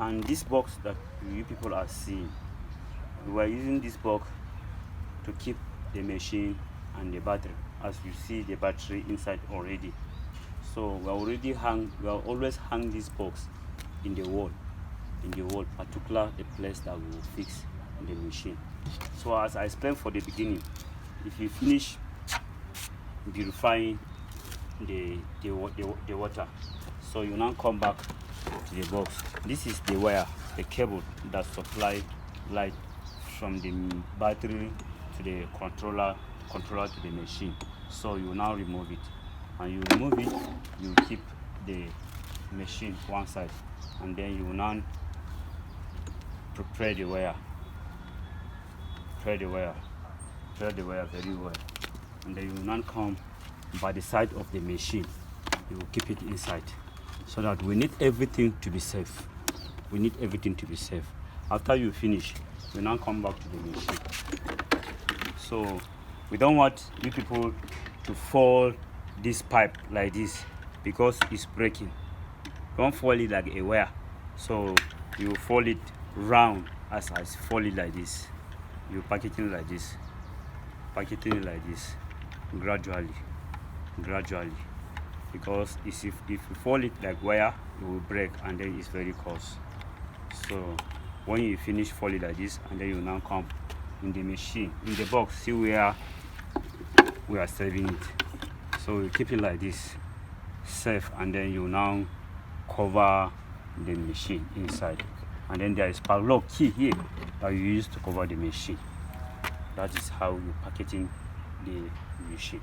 And this box that you people are seeing, we are using this box to keep the machine and the battery. As you see the battery inside already, so we always hang this box in the wall, particular the place that we will fix the machine. So as I explained for the beginning, if you finish purifying the water, so you now come back to the box. This is the wire, the cable that supply light from the battery to the controller to the machine. So you now remove it, and you remove it, you keep the machine one side, and then you now prepare the wire very well, and then you now come by the side of the machine. You will keep it inside, so that we need everything to be safe. After you finish, you now come back to the machine. So we don't want you people to fall this pipe like this, because it's breaking. Don't fall it like a wire. So you fold it round as I fold it like this. You pack it in like this, gradually, because if you fold it like wire, it will break, and then it's very coarse. So when you finish fold it like this, and then you now come in the machine, in the box, see where we are saving it. So you keep it like this, safe, and then you now cover the machine inside, and then there is padlock key here that you use to cover the machine. That is how you packaging the machine.